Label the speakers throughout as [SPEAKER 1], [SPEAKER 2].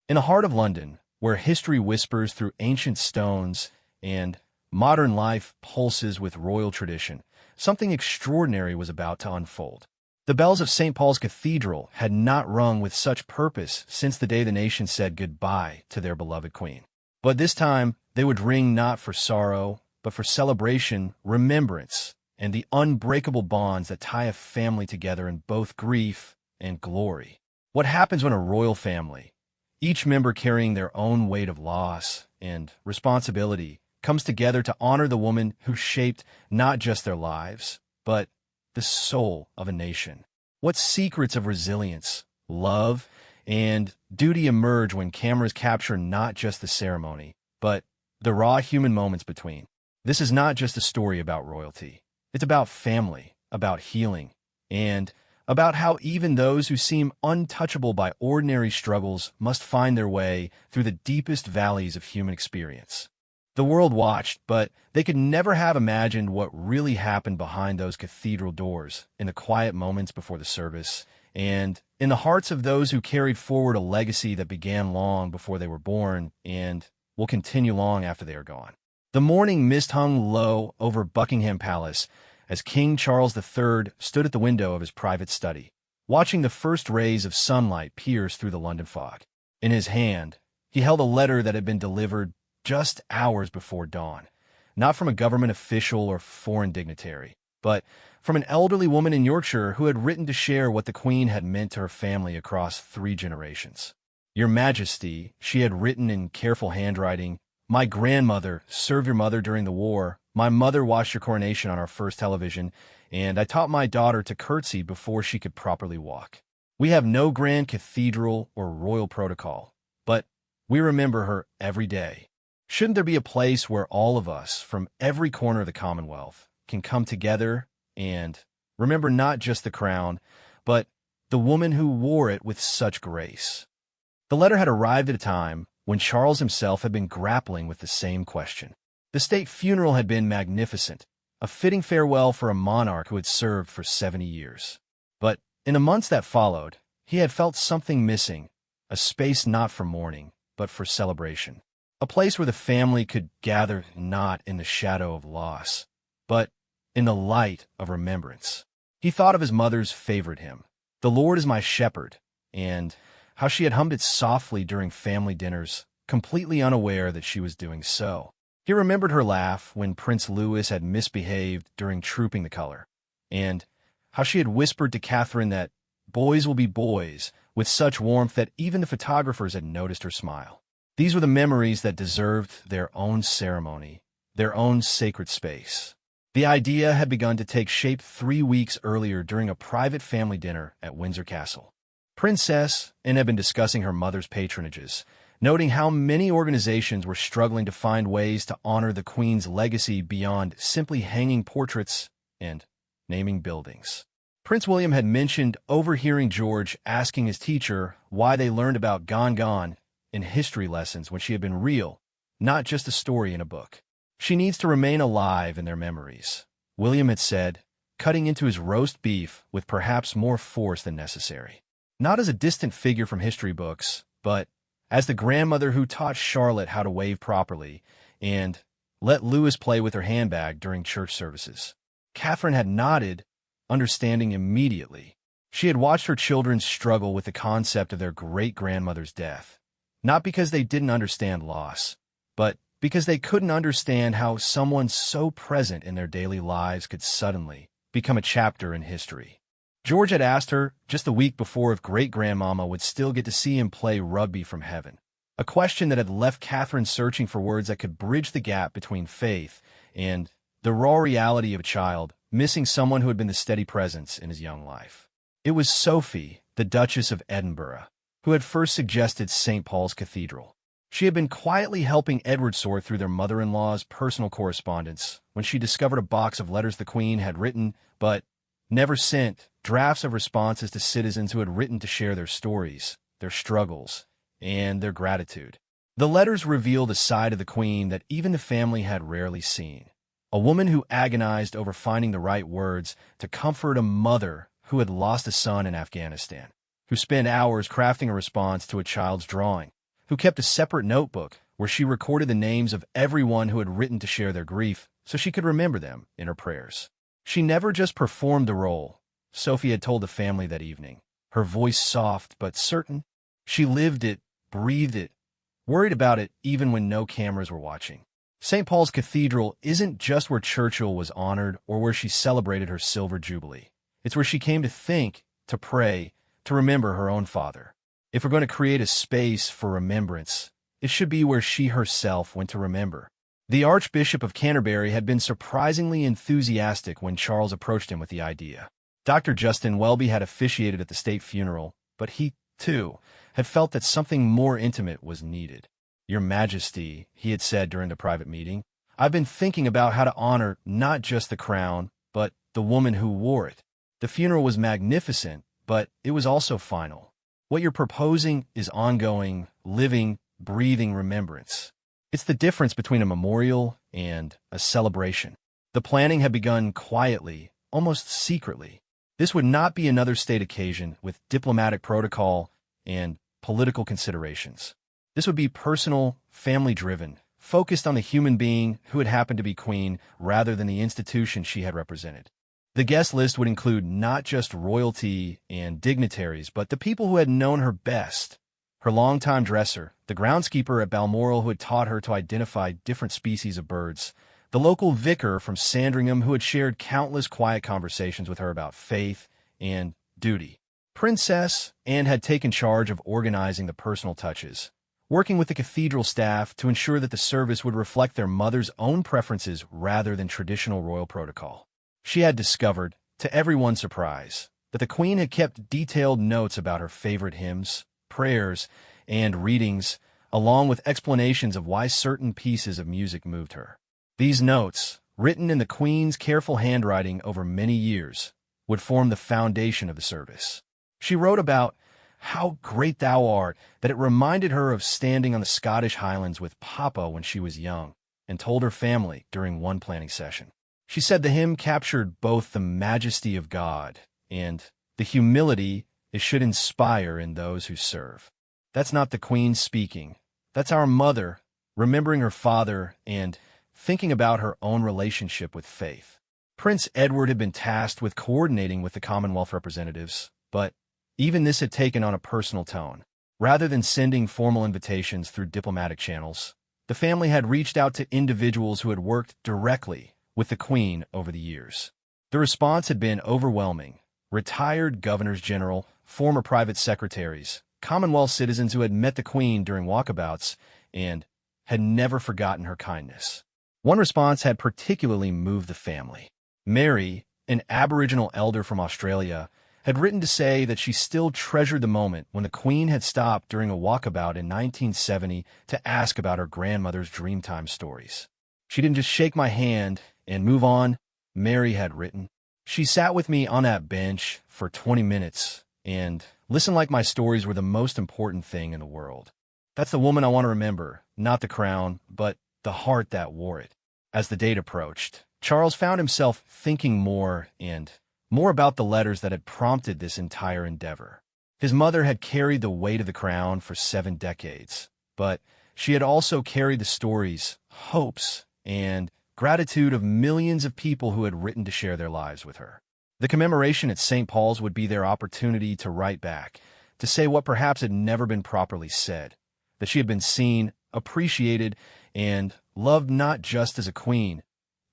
[SPEAKER 1] In the heart of London, where history whispers through ancient stones and modern life pulses with royal tradition, something extraordinary was about to unfold. The bells of St. Paul's Cathedral had not rung with such purpose since the day the nation said goodbye to their beloved queen. But this time, they would ring not for sorrow, but for celebration, remembrance, and the unbreakable bonds that tie a family together in both grief and glory. What happens when a royal family, each member carrying their own weight of loss and responsibility, comes together to honor the woman who shaped not just their lives, but the soul of a nation? What secrets of resilience, love, and duty emerge when cameras capture not just the ceremony, but the raw human moments between? This is not just a story about royalty. It's about family, about healing, and about how even those who seem untouchable by ordinary struggles must find their way through the deepest valleys of human experience. The world watched, but they could never have imagined what really happened behind those cathedral doors, in the quiet moments before the service, and in the hearts of those who carried forward a legacy that began long before they were born and will continue long after they are gone. The morning mist hung low over Buckingham Palace as King Charles III stood at the window of his private study, watching the first rays of sunlight pierce through the London fog. In his hand, he held a letter that had been delivered just hours before dawn, not from a government official or foreign dignitary, but from an elderly woman in Yorkshire who had written to share what the Queen had meant to her family across 3 generations. "Your Majesty," she had written in careful handwriting, "my grandmother served your mother during the war, my mother watched your coronation on our first television, and I taught my daughter to curtsy before she could properly walk. We have no grand cathedral or royal protocol, but we remember her every day. Shouldn't there be a place where all of us, from every corner of the Commonwealth, can come together and remember not just the crown, but the woman who wore it with such grace?" The letter had arrived at a time when Charles himself had been grappling with the same question. The state funeral had been magnificent, a fitting farewell for a monarch who had served for 70 years. But in the months that followed, he had felt something missing, a space not for mourning, but for celebration. A place where the family could gather not in the shadow of loss, but in the light of remembrance. He thought of his mother's favorite hymn, "The Lord is my shepherd," and how she had hummed it softly during family dinners, completely unaware that she was doing so. He remembered her laugh when Prince Louis had misbehaved during trooping the color, and how she had whispered to Catherine that boys will be boys with such warmth that even the photographers had noticed her smile. These were the memories that deserved their own ceremony, their own sacred space. The idea had begun to take shape 3 weeks earlier during a private family dinner at Windsor Castle. Princess Anne had been discussing her mother's patronages, noting how many organizations were struggling to find ways to honor the Queen's legacy beyond simply hanging portraits and naming buildings. Prince William had mentioned overhearing George asking his teacher why they learned about Gone in history lessons when she had been real, not just a story in a book. "She needs to remain alive in their memories," William had said, cutting into his roast beef with perhaps more force than necessary. Not as a distant figure from history books, but as the grandmother who taught Charlotte how to wave properly and let Louis play with her handbag during church services. Catherine had nodded, understanding immediately. She had watched her children struggle with the concept of their great-grandmother's death, not because they didn't understand loss, but because they couldn't understand how someone so present in their daily lives could suddenly become a chapter in history. George had asked her just the week before if great-grandmama would still get to see him play rugby from heaven, a question that had left Catherine searching for words that could bridge the gap between faith and the raw reality of a child missing someone who had been the steady presence in his young life. It was Sophie, the Duchess of Edinburgh, who had first suggested St. Paul's Cathedral. She had been quietly helping Edward sort through their mother-in-law's personal correspondence when she discovered a box of letters the Queen had written but never sent, drafts of responses to citizens who had written to share their stories, their struggles, and their gratitude. The letters revealed a side of the Queen that even the family had rarely seen. A woman who agonized over finding the right words to comfort a mother who had lost a son in Afghanistan, who spent hours crafting a response to a child's drawing, who kept a separate notebook where she recorded the names of everyone who had written to share their grief so she could remember them in her prayers. She never just performed the role, Sophie had told the family that evening, her voice soft but certain. She lived it, breathed it, worried about it even when no cameras were watching. St. Paul's Cathedral isn't just where Churchill was honored or where she celebrated her silver jubilee. It's where she came to think, to pray, to remember her own father. If we're going to create a space for remembrance, it should be where she herself went to remember. The Archbishop of Canterbury had been surprisingly enthusiastic when Charles approached him with the idea. Dr. Justin Welby had officiated at the state funeral, but he, too, had felt that something more intimate was needed. "Your Majesty," he had said during the private meeting, "I've been thinking about how to honor not just the crown, but the woman who wore it. The funeral was magnificent, but it was also final. What you're proposing is ongoing, living, breathing remembrance. It's the difference between a memorial and a celebration." The planning had begun quietly, almost secretly. This would not be another state occasion with diplomatic protocol and political considerations. This would be personal, family-driven, focused on the human being who had happened to be queen rather than the institution she had represented. The guest list would include not just royalty and dignitaries, but the people who had known her best. Her longtime dresser, the groundskeeper at Balmoral who had taught her to identify different species of birds, the local vicar from Sandringham who had shared countless quiet conversations with her about faith and duty. Princess Anne had taken charge of organizing the personal touches, working with the cathedral staff to ensure that the service would reflect their mother's own preferences rather than traditional royal protocol. She had discovered, to everyone's surprise, that the Queen had kept detailed notes about her favorite hymns, prayers, and readings, along with explanations of why certain pieces of music moved her. These notes, written in the Queen's careful handwriting over many years, would form the foundation of the service. She wrote about "how great thou art," that it reminded her of standing on the Scottish Highlands with Papa when she was young, and told her family during one planning session. She said the hymn captured both the majesty of God and the humility it should inspire in those who serve. That's not the Queen speaking. That's our mother, remembering her father and thinking about her own relationship with faith. Prince Edward had been tasked with coordinating with the Commonwealth representatives, but even this had taken on a personal tone. Rather than sending formal invitations through diplomatic channels, the family had reached out to individuals who had worked directly with the Queen over the years. The response had been overwhelming. Retired governors general, former private secretaries, Commonwealth citizens who had met the Queen during walkabouts and had never forgotten her kindness. One response had particularly moved the family. Mary, an Aboriginal elder from Australia, had written to say that she still treasured the moment when the Queen had stopped during a walkabout in 1970 to ask about her grandmother's Dreamtime stories. "She didn't just shake my hand and move on," Mary had written. "She sat with me on that bench for 20 minutes and listened like my stories were the most important thing in the world. That's the woman I want to remember, not the crown, but the heart that wore it." As the date approached, Charles found himself thinking more and more about the letters that had prompted this entire endeavor. His mother had carried the weight of the crown for 7 decades, but she had also carried the stories, hopes, and gratitude of millions of people who had written to share their lives with her. The commemoration at St. Paul's would be their opportunity to write back, to say what perhaps had never been properly said, that she had been seen, appreciated, and loved not just as a queen,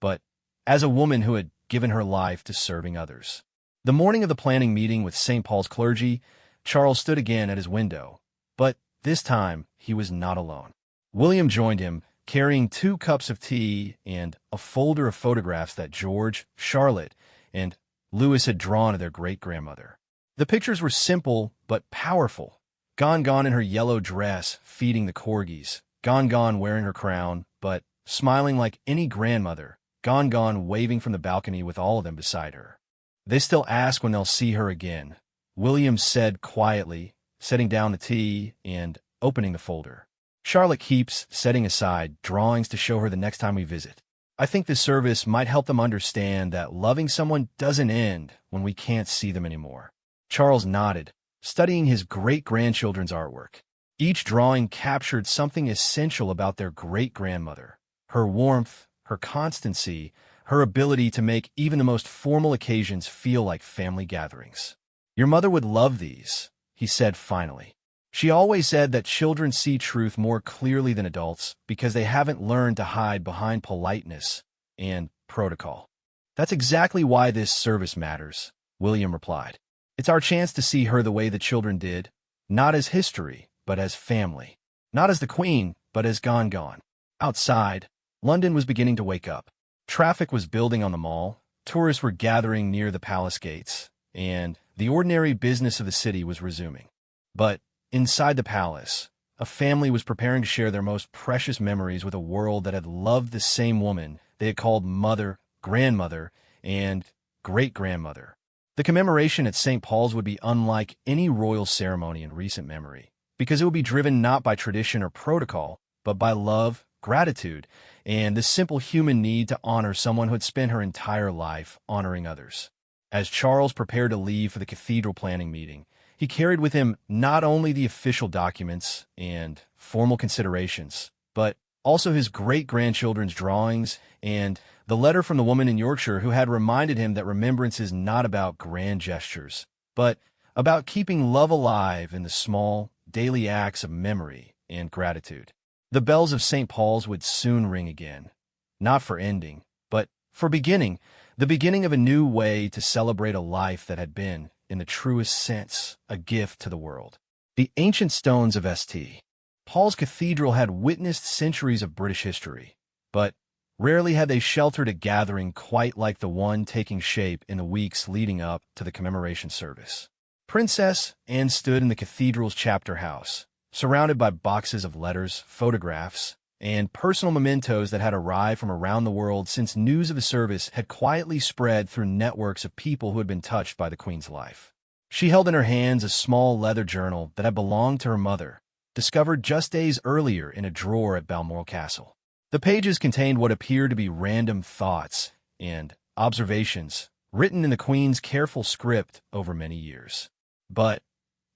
[SPEAKER 1] but as a woman who had given her life to serving others. The morning of the planning meeting with St. Paul's clergy, Charles stood again at his window, but this time he was not alone. William joined him, carrying 2 cups of tea and a folder of photographs that George, Charlotte, and Louis had drawn of their great-grandmother. The pictures were simple but powerful. Gone in her yellow dress, feeding the corgis. Gone wearing her crown, but smiling like any grandmother. Gone waving from the balcony with all of them beside her. "They still ask when they'll see her again," William said quietly, setting down the tea and opening the folder. "Charlotte keeps setting aside drawings to show her the next time we visit. I think this service might help them understand that loving someone doesn't end when we can't see them anymore." Charles nodded, studying his great-grandchildren's artwork. Each drawing captured something essential about their great-grandmother: her warmth, her constancy, her ability to make even the most formal occasions feel like family gatherings. "Your mother would love these," he said finally. "She always said that children see truth more clearly than adults because they haven't learned to hide behind politeness and protocol." "That's exactly why this service matters," William replied. "It's our chance to see her the way the children did, not as history, but as family. Not as the Queen, but as Gone. Outside, London was beginning to wake up. Traffic was building on the Mall, tourists were gathering near the palace gates, and the ordinary business of the city was resuming. But inside the palace, a family was preparing to share their most precious memories with a world that had loved the same woman they had called mother, grandmother, and great-grandmother. The commemoration at St. Paul's would be unlike any royal ceremony in recent memory, because it would be driven not by tradition or protocol, but by love, gratitude, and the simple human need to honor someone who had spent her entire life honoring others. As Charles prepared to leave for the cathedral planning meeting, he carried with him not only the official documents and formal considerations, but also his great-grandchildren's drawings and the letter from the woman in Yorkshire who had reminded him that remembrance is not about grand gestures, but about keeping love alive in the small, daily acts of memory and gratitude. The bells of St. Paul's would soon ring again, not for ending, but for beginning, the beginning of a new way to celebrate a life that had been, in the truest sense, a gift to the world. The ancient stones of St. Paul's Cathedral had witnessed centuries of British history, but rarely had they sheltered a gathering quite like the one taking shape in the weeks leading up to the commemoration service. Princess Anne stood in the cathedral's chapter house, surrounded by boxes of letters, photographs, and personal mementos that had arrived from around the world since news of the service had quietly spread through networks of people who had been touched by the Queen's life. She held in her hands a small leather journal that had belonged to her mother, discovered just days earlier in a drawer at Balmoral Castle. The pages contained what appeared to be random thoughts and observations written in the Queen's careful script over many years. But,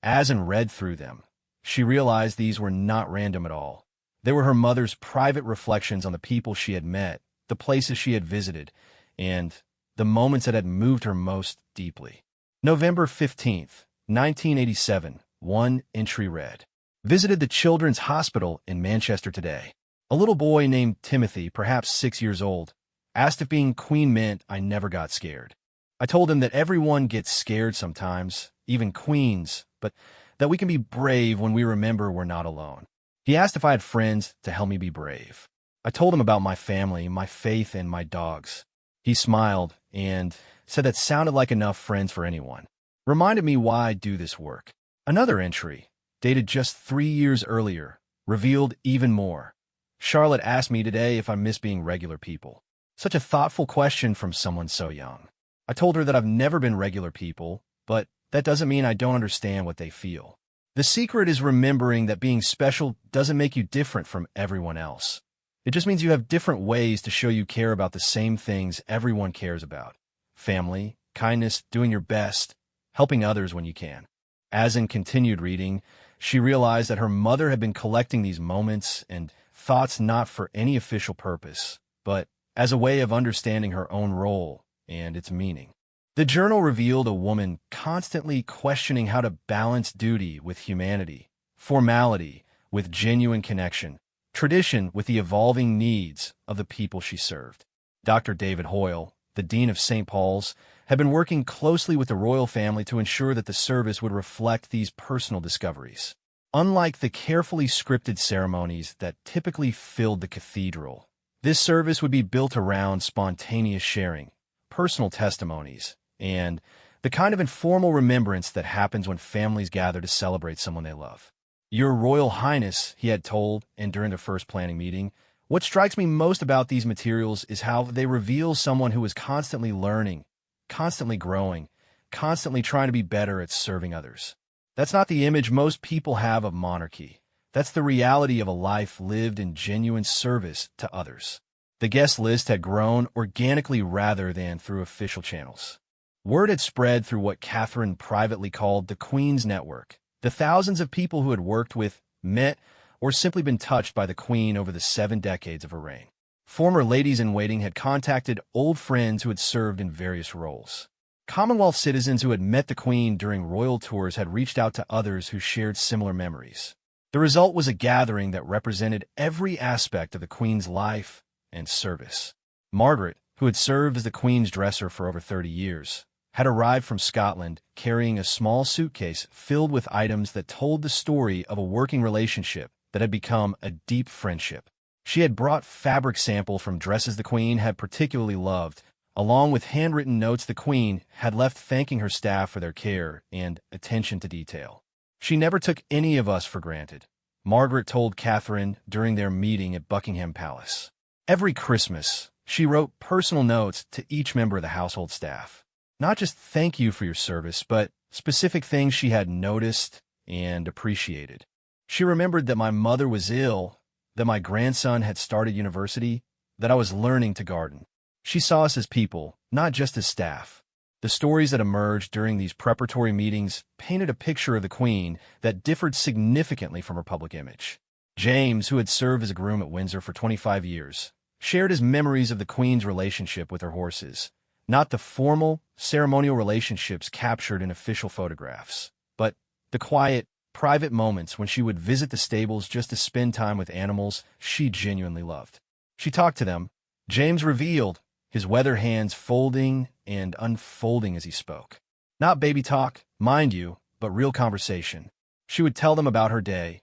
[SPEAKER 1] as Anne read through them, she realized these were not random at all. They were her mother's private reflections on the people she had met, the places she had visited, and the moments that had moved her most deeply. November 15th, 1987, one entry read, "Visited the Children's Hospital in Manchester today. A little boy named Timothy, perhaps 6 years old, asked if being Queen meant I never got scared. I told him that everyone gets scared sometimes, even queens, but that we can be brave when we remember we're not alone. He asked if I had friends to help me be brave. I told him about my family, my faith, and my dogs. He smiled and said that sounded like enough friends for anyone. Reminded me why I do this work." Another entry, dated just 3 years earlier, revealed even more. "Charlotte asked me today if I miss being regular people. Such a thoughtful question from someone so young. I told her that I've never been regular people, but that doesn't mean I don't understand what they feel. The secret is remembering that being special doesn't make you different from everyone else. It just means you have different ways to show you care about the same things everyone cares about: family, kindness, doing your best, helping others when you can." As Anne continued reading, she realized that her mother had been collecting these moments and thoughts not for any official purpose, but as a way of understanding her own role and its meaning. The journal revealed a woman constantly questioning how to balance duty with humanity, formality with genuine connection, tradition with the evolving needs of the people she served. Dr. David Hoyle, the Dean of St. Paul's, had been working closely with the royal family to ensure that the service would reflect these personal discoveries. Unlike the carefully scripted ceremonies that typically filled the cathedral, this service would be built around spontaneous sharing, personal testimonies, and the kind of informal remembrance that happens when families gather to celebrate someone they love. "Your Royal Highness," he had told Anne during the first planning meeting, "what strikes me most about these materials is how they reveal someone who is constantly learning, constantly growing, constantly trying to be better at serving others. That's not the image most people have of monarchy. That's the reality of a life lived in genuine service to others." The guest list had grown organically rather than through official channels. Word had spread through what Catherine privately called the Queen's Network, the thousands of people who had worked with met, or simply been touched by the Queen over the 7 decades of her reign. Former ladies-in-waiting had contacted old friends who had served in various roles. Commonwealth citizens who had met the Queen during royal tours had reached out to others who shared similar memories. The result was a gathering that represented every aspect of the Queen's life and service. Margaret, who had served as the Queen's dresser for over 30 years, had arrived from Scotland carrying a small suitcase filled with items that told the story of a working relationship that had become a deep friendship. She had brought fabric sample from dresses the Queen had particularly loved, along with handwritten notes the Queen had left thanking her staff for their care and attention to detail. She never took any of us for granted, Margaret told Catherine during their meeting at Buckingham Palace. Every Christmas, she wrote personal notes to each member of the household staff. Not just thank you for your service, but specific things she had noticed and appreciated. She remembered that my mother was ill, that my grandson had started university, that I was learning to garden. She saw us as people, not just as staff. The stories that emerged during these preparatory meetings painted a picture of the Queen that differed significantly from her public image. James, who had served as a groom at Windsor for 25 years, shared his memories of the Queen's relationship with her horses, not the formal, ceremonial relationships captured in official photographs, but the quiet, private moments when she would visit the stables just to spend time with animals she genuinely loved. She talked to them, James revealed, his weather hands folding and unfolding as he spoke. Not baby talk, mind you, but real conversation. She would tell them about her day,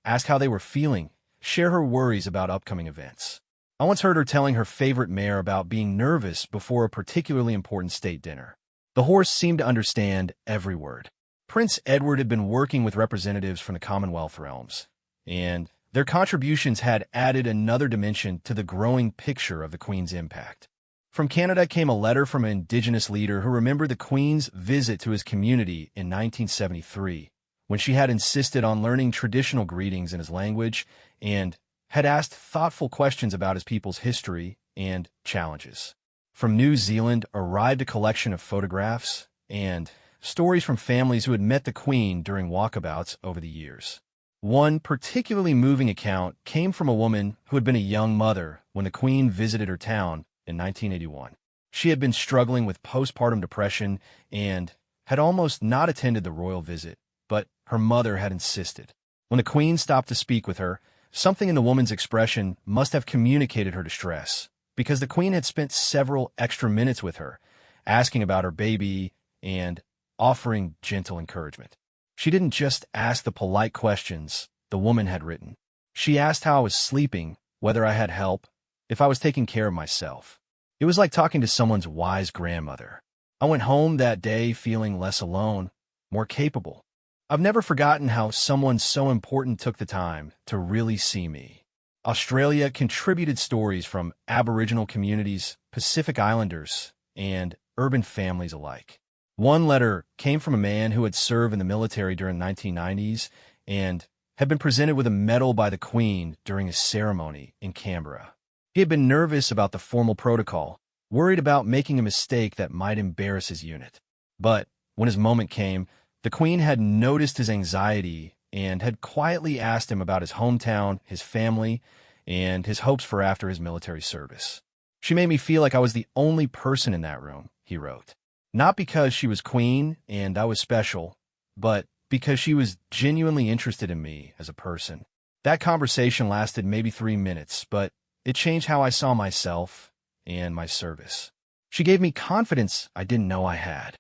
[SPEAKER 1] ask how they were feeling, share her worries about upcoming events. I once heard her telling her favorite mare about being nervous before a particularly important state dinner. The horse seemed to understand every word. Prince Edward had been working with representatives from the Commonwealth realms, and their contributions had added another dimension to the growing picture of the Queen's impact. From Canada came a letter from an Indigenous leader who remembered the Queen's visit to his community in 1973, when she had insisted on learning traditional greetings in his language and had asked thoughtful questions about his people's history and challenges. From New Zealand arrived a collection of photographs and stories from families who had met the Queen during walkabouts over the years. One particularly moving account came from a woman who had been a young mother when the Queen visited her town in 1981. She had been struggling with postpartum depression and had almost not attended the royal visit, but her mother had insisted. When the Queen stopped to speak with her, something in the woman's expression must have communicated her distress, because the Queen had spent several extra minutes with her, asking about her baby and offering gentle encouragement. She didn't just ask the polite questions the woman had written. She asked how I was sleeping, whether I had help, if I was taking care of myself. It was like talking to someone's wise grandmother. I went home that day feeling less alone, more capable. I've never forgotten how someone so important took the time to really see me. Australia contributed stories from Aboriginal communities, Pacific Islanders, and urban families alike. One letter came from a man who had served in the military during the 1990s and had been presented with a medal by the Queen during a ceremony in Canberra. He had been nervous about the formal protocol, worried about making a mistake that might embarrass his unit. But when his moment came, the Queen had noticed his anxiety and had quietly asked him about his hometown, his family, and his hopes for after his military service. She made me feel like I was the only person in that room, he wrote. Not because she was Queen and I was special, but because she was genuinely interested in me as a person. That conversation lasted maybe 3 minutes, but it changed how I saw myself and my service. She gave me confidence I didn't know I had.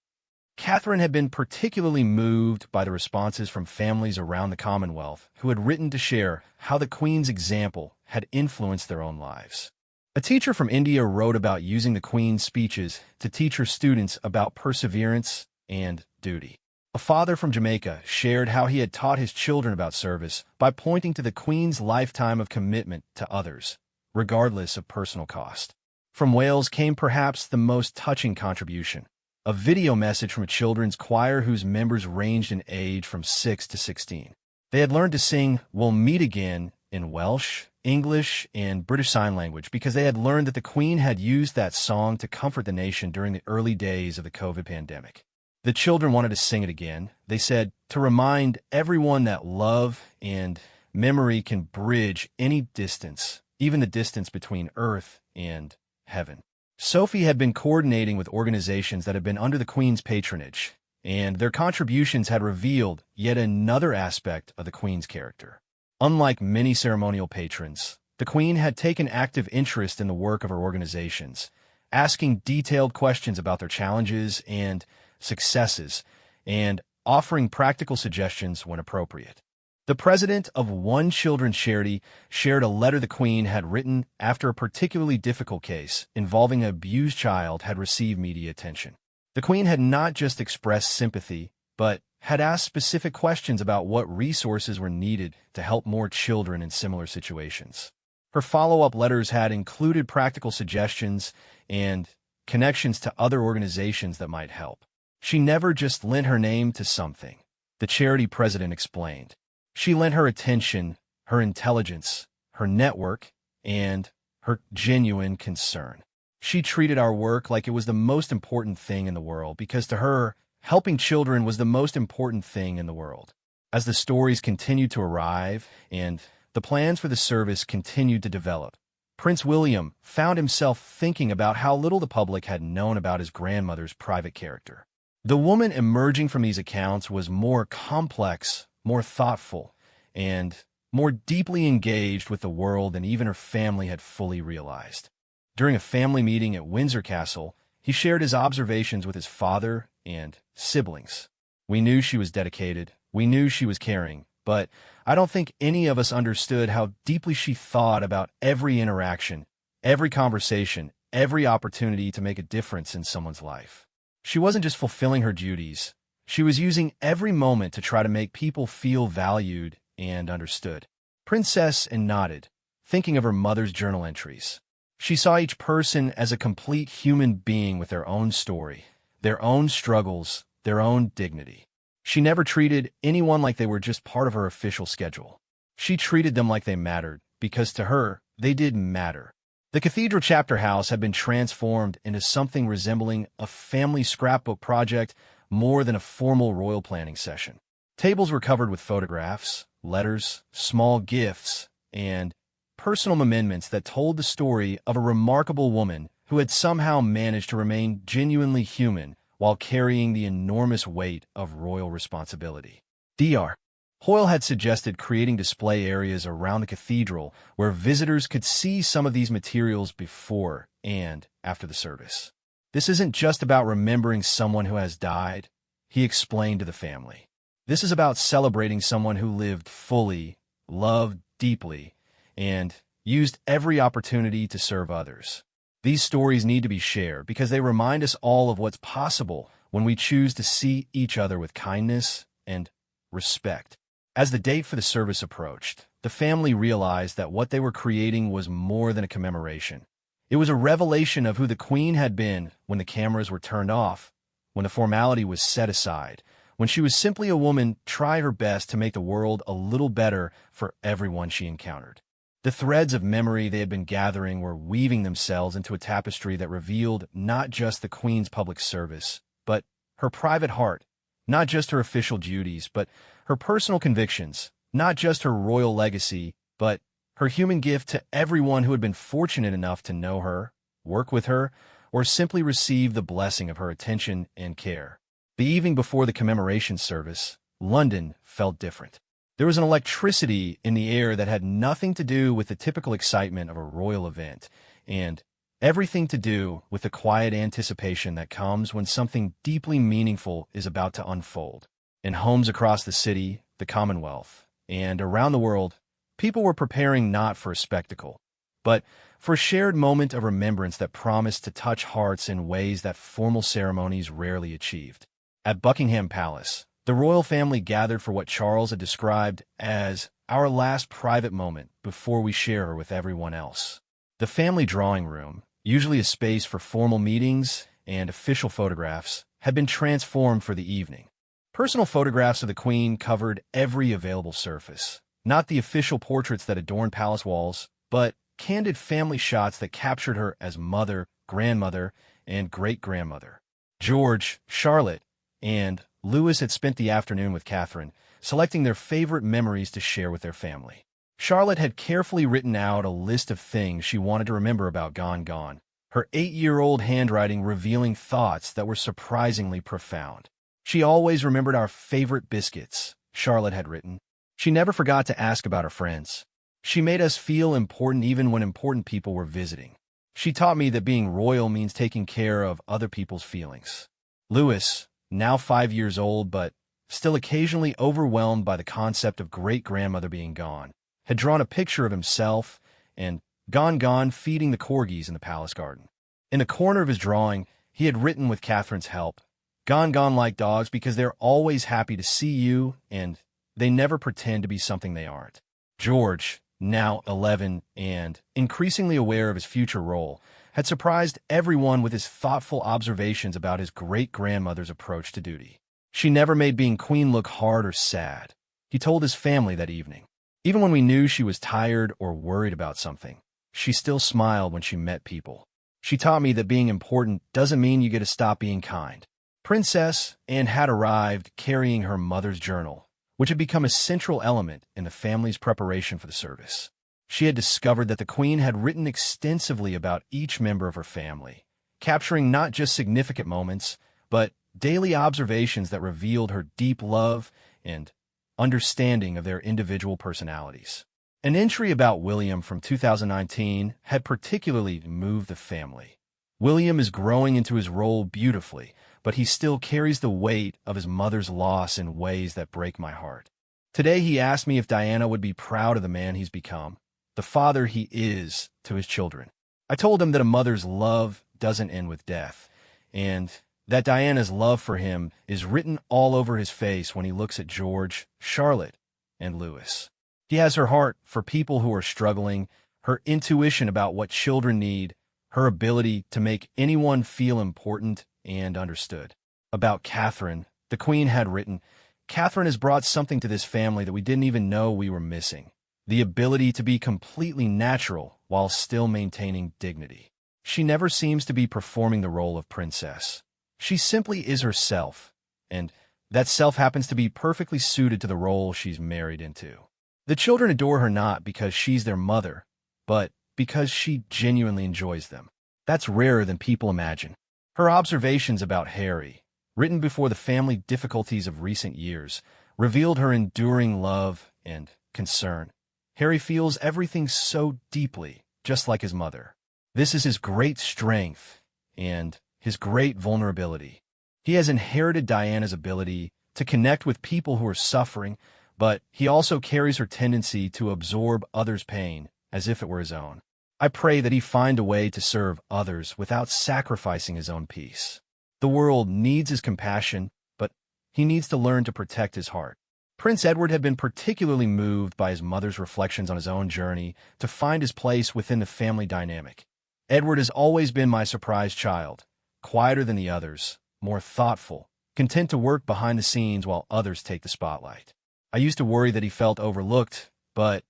[SPEAKER 1] Catherine had been particularly moved by the responses from families around the Commonwealth who had written to share how the Queen's example had influenced their own lives. A teacher from India wrote about using the Queen's speeches to teach her students about perseverance and duty. A father from Jamaica shared how he had taught his children about service by pointing to the Queen's lifetime of commitment to others, regardless of personal cost. From Wales came perhaps the most touching contribution, a video message from a children's choir whose members ranged in age from 6 to 16. They had learned to sing "We'll Meet Again" in Welsh, English, and British Sign Language because they had learned that the Queen had used that song to comfort the nation during the early days of the COVID pandemic. The children wanted to sing it again, they said, to remind everyone that love and memory can bridge any distance, even the distance between Earth and heaven. Sophie had been coordinating with organizations that had been under the Queen's patronage, and their contributions had revealed yet another aspect of the Queen's character. Unlike many ceremonial patrons, the Queen had taken active interest in the work of her organizations, asking detailed questions about their challenges and successes, and offering practical suggestions when appropriate. The president of one children's charity shared a letter the Queen had written after a particularly difficult case involving an abused child had received media attention. The Queen had not just expressed sympathy, but had asked specific questions about what resources were needed to help more children in similar situations. Her follow-up letters had included practical suggestions and connections to other organizations that might help. She never just lent her name to something, the charity president explained. She lent her attention, her intelligence, her network, and her genuine concern. She treated our work like it was the most important thing in the world because to her, helping children was the most important thing in the world. As the stories continued to arrive and the plans for the service continued to develop, Prince William found himself thinking about how little the public had known about his grandmother's private character. The woman emerging from these accounts was more complex, more thoughtful, and more deeply engaged with the world than even her family had fully realized. During a family meeting at Windsor Castle, he shared his observations with his father and siblings. "We knew she was dedicated, we knew she was caring, but I don't think any of us understood how deeply she thought about every interaction, every conversation, every opportunity to make a difference in someone's life. She wasn't just fulfilling her duties, she was using every moment to try to make people feel valued and understood." Princess nodded, thinking of her mother's journal entries. She saw each person as a complete human being with their own story, their own struggles, their own dignity. She never treated anyone like they were just part of her official schedule. She treated them like they mattered, because to her, they did matter. The Cathedral Chapter House had been transformed into something resembling a family scrapbook project more than a formal royal planning session. Tables were covered with photographs, letters, small gifts, and personal amendments that told the story of a remarkable woman who had somehow managed to remain genuinely human while carrying the enormous weight of royal responsibility. Dr. Hoyle had suggested creating display areas around the cathedral where visitors could see some of these materials before and after the service. "This isn't just about remembering someone who has died," he explained to the family. "This is about celebrating someone who lived fully, loved deeply, and used every opportunity to serve others. These stories need to be shared because they remind us all of what's possible when we choose to see each other with kindness and respect." As the date for the service approached, the family realized that what they were creating was more than a commemoration. It was a revelation of who the Queen had been when the cameras were turned off, when the formality was set aside, when she was simply a woman trying her best to make the world a little better for everyone she encountered. The threads of memory they had been gathering were weaving themselves into a tapestry that revealed not just the Queen's public service, but her private heart, not just her official duties, but her personal convictions, not just her royal legacy, but her human gift to everyone who had been fortunate enough to know her, work with her, or simply receive the blessing of her attention and care. The evening before the commemoration service, London felt different. There was an electricity in the air that had nothing to do with the typical excitement of a royal event, and everything to do with the quiet anticipation that comes when something deeply meaningful is about to unfold. In homes across the city, the Commonwealth, and around the world, people were preparing not for a spectacle, but for a shared moment of remembrance that promised to touch hearts in ways that formal ceremonies rarely achieved. At Buckingham Palace, the royal family gathered for what Charles had described as our last private moment before we share her with everyone else. The family drawing room, usually a space for formal meetings and official photographs, had been transformed for the evening. Personal photographs of the Queen covered every available surface, not the official portraits that adorned palace walls, but candid family shots that captured her as mother, grandmother, and great-grandmother. George, Charlotte, and Louis had spent the afternoon with Catherine, selecting their favorite memories to share with their family. Charlotte had carefully written out a list of things she wanted to remember about Gone, her 8-year-old handwriting revealing thoughts that were surprisingly profound. She always remembered our favorite biscuits, Charlotte had written. She never forgot to ask about her friends. She made us feel important even when important people were visiting. She taught me that being royal means taking care of other people's feelings. Louis, now 5 years old but still occasionally overwhelmed by the concept of great-grandmother being gone, had drawn a picture of himself and Gone feeding the corgis in the palace garden. In the corner of his drawing, he had written with Catherine's help, Gone like dogs because they're always happy to see you and they never pretend to be something they aren't. George, now 11 and increasingly aware of his future role, had surprised everyone with his thoughtful observations about his great-grandmother's approach to duty. She never made being queen look hard or sad, he told his family that evening. Even when we knew she was tired or worried about something, she still smiled when she met people. She taught me that being important doesn't mean you get to stop being kind. Princess Anne had arrived carrying her mother's journal, which had become a central element in the family's preparation for the service. She had discovered that the Queen had written extensively about each member of her family, capturing not just significant moments, but daily observations that revealed her deep love and understanding of their individual personalities. An entry about William from 2019 had particularly moved the family. William is growing into his role beautifully, but he still carries the weight of his mother's loss in ways that break my heart. Today he asked me if Diana would be proud of the man he's become, the father he is to his children. I told him that a mother's love doesn't end with death, and that Diana's love for him is written all over his face when he looks at George, Charlotte, and Louis. He has her heart for people who are struggling, her intuition about what children need, her ability to make anyone feel important and understood. About Catherine, the Queen had written, Catherine has brought something to this family that we didn't even know we were missing. The ability to be completely natural while still maintaining dignity. She never seems to be performing the role of princess. She simply is herself, and that self happens to be perfectly suited to the role she's married into. The children adore her not because she's their mother, but because she genuinely enjoys them. That's rarer than people imagine. Her observations about Harry, written before the family difficulties of recent years, revealed her enduring love and concern. Harry feels everything so deeply, just like his mother. This is his great strength and his great vulnerability. He has inherited Diana's ability to connect with people who are suffering, but he also carries her tendency to absorb others' pain as if it were his own. I pray that he find a way to serve others without sacrificing his own peace. The world needs his compassion, but he needs to learn to protect his heart. Prince Edward had been particularly moved by his mother's reflections on his own journey to find his place within the family dynamic. Edward has always been my surprise child, quieter than the others, more thoughtful, content to work behind the scenes while others take the spotlight. I used to worry that he felt overlooked, but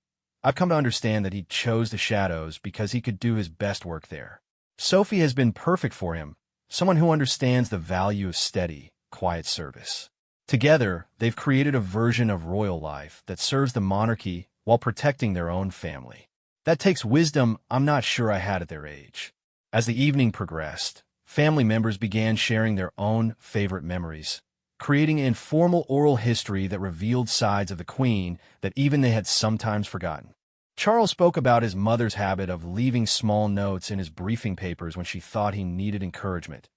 [SPEAKER 1] I've come to understand that he chose the shadows because he could do his best work there. Sophie has been perfect for him, someone who understands the value of steady, quiet service. Together, they've created a version of royal life that serves the monarchy while protecting their own family. That takes wisdom I'm not sure I had at their age. As the evening progressed, family members began sharing their own favorite memories, creating an informal oral history that revealed sides of the Queen that even they had sometimes forgotten. Charles spoke about his mother's habit of leaving small notes in his briefing papers when she thought he needed encouragement.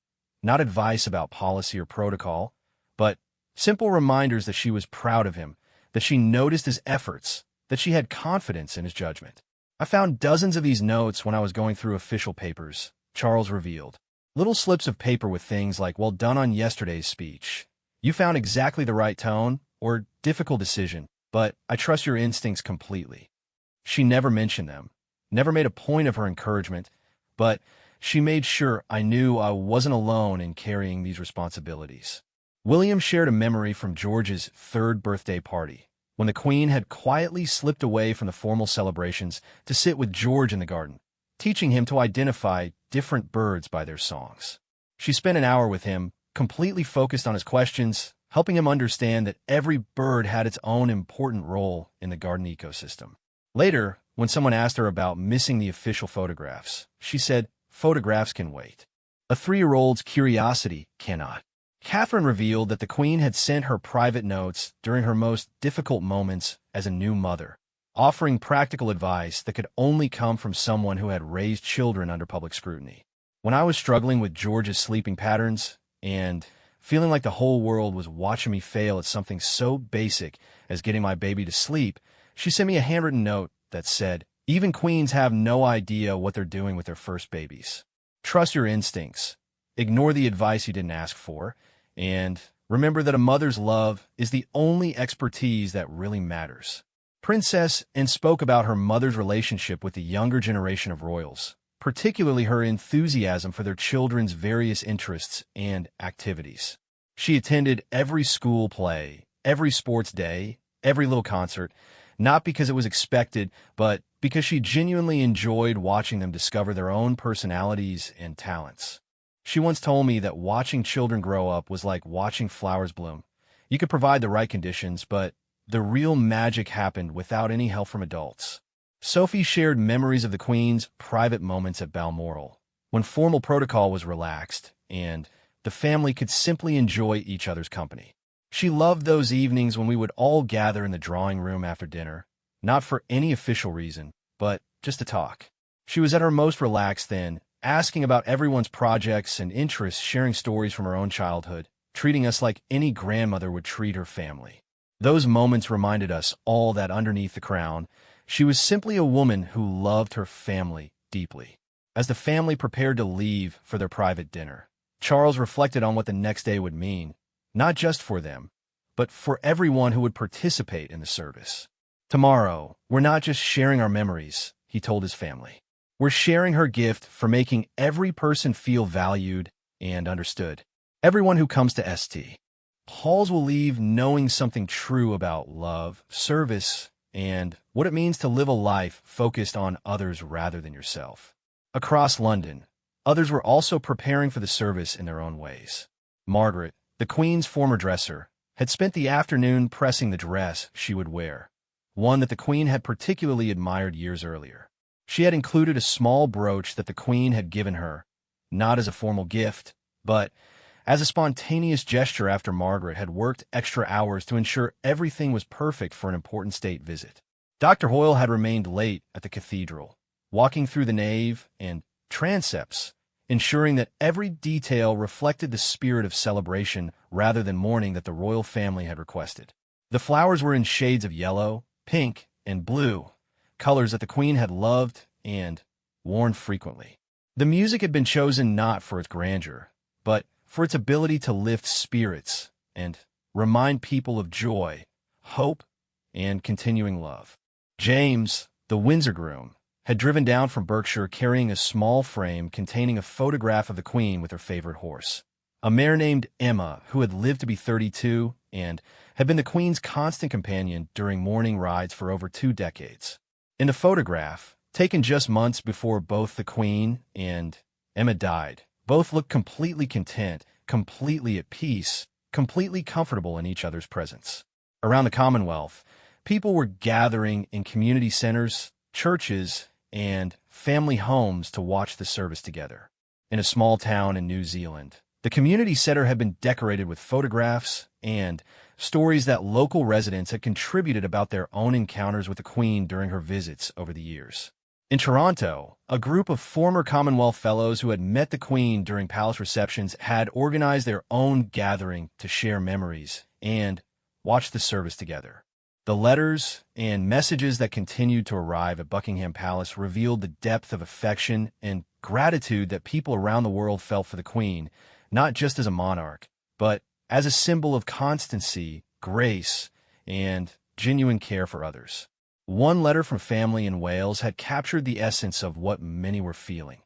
[SPEAKER 1] Not advice about policy or protocol, but simple reminders that she was proud of him, that she noticed his efforts, that she had confidence in his judgment. I found dozens of these notes when I was going through official papers, Charles revealed. Little slips of paper with things like, well done on yesterday's speech. You found exactly the right tone, or difficult decision, but I trust your instincts completely. She never mentioned them, never made a point of her encouragement, but she made sure I knew I wasn't alone in carrying these responsibilities. William shared a memory from George's 3rd birthday party, when the Queen had quietly slipped away from the formal celebrations to sit with George in the garden, teaching him to identify different birds by their songs. She spent an hour with him, completely focused on his questions, helping him understand that every bird had its own important role in the garden ecosystem. Later, when someone asked her about missing the official photographs, she said, "Photographs can wait. A 3-year-old's curiosity cannot." Catherine revealed that the Queen had sent her private notes during her most difficult moments as a new mother, offering practical advice that could only come from someone who had raised children under public scrutiny. "When I was struggling with George's sleeping patterns and feeling like the whole world was watching me fail at something so basic as getting my baby to sleep, she sent me a handwritten note that said, 'Even queens have no idea what they're doing with their first babies. Trust your instincts. Ignore the advice you didn't ask for. And remember that a mother's love is the only expertise that really matters.'" Princess and spoke about her mother's relationship with the younger generation of royals, particularly her enthusiasm for their children's various interests and activities. She attended every school play, every sports day, every little concert, not because it was expected, but because she genuinely enjoyed watching them discover their own personalities and talents. She once told me that watching children grow up was like watching flowers bloom. You could provide the right conditions, but the real magic happened without any help from adults. Sophie shared memories of the Queen's private moments at Balmoral, when formal protocol was relaxed and the family could simply enjoy each other's company. She loved those evenings when we would all gather in the drawing room after dinner, not for any official reason, but just to talk. She was at her most relaxed then, asking about everyone's projects and interests, sharing stories from her own childhood, treating us like any grandmother would treat her family. Those moments reminded us all that underneath the crown, she was simply a woman who loved her family deeply. As the family prepared to leave for their private dinner, Charles reflected on what the next day would mean, not just for them, but for everyone who would participate in the service. "Tomorrow, we're not just sharing our memories," he told his family. "We're sharing her gift for making every person feel valued and understood. Everyone who comes to St. Paul's will leave knowing something true about love, service, and what it means to live a life focused on others rather than yourself." Across London, others were also preparing for the service in their own ways. Margaret, the Queen's former dresser, had spent the afternoon pressing the dress she would wear, one that the Queen had particularly admired years earlier. She had included a small brooch that the Queen had given her, not as a formal gift, but as a spontaneous gesture after Margaret had worked extra hours to ensure everything was perfect for an important state visit. Dr. Hoyle had remained late at the cathedral, walking through the nave and transepts, ensuring that every detail reflected the spirit of celebration rather than mourning that the royal family had requested. The flowers were in shades of yellow, pink, and blue, colors that the Queen had loved and worn frequently. The music had been chosen not for its grandeur, but for its ability to lift spirits and remind people of joy, hope, and continuing love. James, the Windsor groom, had driven down from Berkshire carrying a small frame containing a photograph of the Queen with her favorite horse, a mare named Emma, who had lived to be 32 and had been the Queen's constant companion during morning rides for over 2 decades. In the photograph, taken just months before both the Queen and Emma died, both looked completely content, completely at peace, completely comfortable in each other's presence. Around the Commonwealth, people were gathering in community centers, churches, and family homes to watch the service together. In a small town in New Zealand, the community center had been decorated with photographs and stories that local residents had contributed about their own encounters with the Queen during her visits over the years. In Toronto, a group of former Commonwealth Fellows who had met the Queen during palace receptions had organized their own gathering to share memories and watch the service together. The letters and messages that continued to arrive at Buckingham Palace revealed the depth of affection and gratitude that people around the world felt for the Queen, not just as a monarch, but as a symbol of constancy, grace, and genuine care for others. One letter from family in Wales had captured the essence of what many were feeling.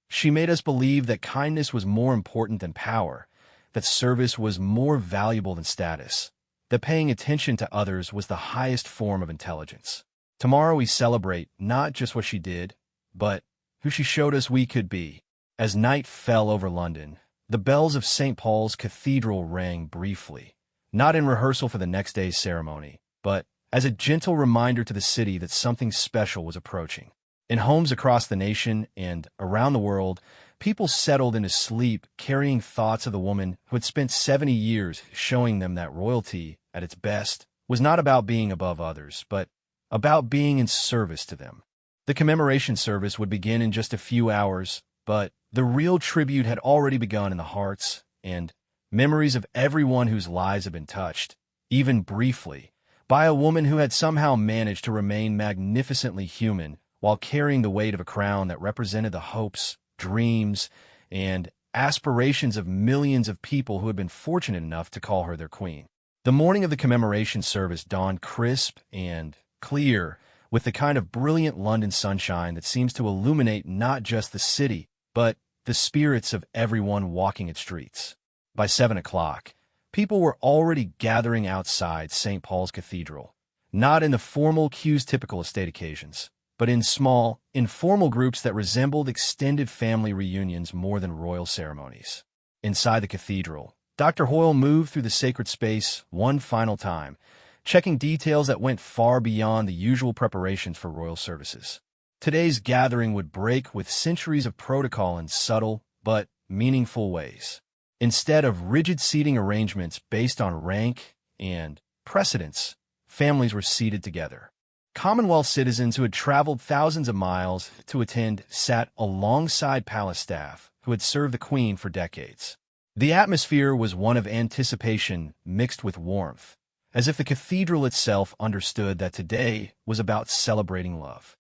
[SPEAKER 1] She made us believe that kindness was more important than power, that service was more valuable than status, that paying attention to others was the highest form of intelligence. Tomorrow we celebrate not just what she did, but who she showed us we could be. As night fell over London, the bells of St. Paul's Cathedral rang briefly, not in rehearsal for the next day's ceremony, but as a gentle reminder to the city that something special was approaching. In homes across the nation and around the world, people settled into sleep carrying thoughts of the woman who had spent 70 years showing them that royalty, at its best, was not about being above others, but about being in service to them. The commemoration service would begin in just a few hours, but the real tribute had already begun in the hearts and memories of everyone whose lives had been touched, even briefly, by a woman who had somehow managed to remain magnificently human while carrying the weight of a crown that represented the hopes, dreams, and aspirations of millions of people who had been fortunate enough to call her their queen. The morning of the commemoration service dawned crisp and clear, with the kind of brilliant London sunshine that seems to illuminate not just the city, but the spirits of everyone walking its streets. By 7 o'clock, people were already gathering outside St. Paul's Cathedral, not in the formal queues typical of state occasions, but in small, informal groups that resembled extended family reunions more than royal ceremonies. Inside the cathedral, Dr. Hoyle moved through the sacred space one final time, checking details that went far beyond the usual preparations for royal services. Today's gathering would break with centuries of protocol in subtle but meaningful ways. Instead of rigid seating arrangements based on rank and precedence, families were seated together. Commonwealth citizens who had traveled thousands of miles to attend sat alongside palace staff who had served the Queen for decades. The atmosphere was one of anticipation mixed with warmth, as if the cathedral itself understood that today was about celebrating love.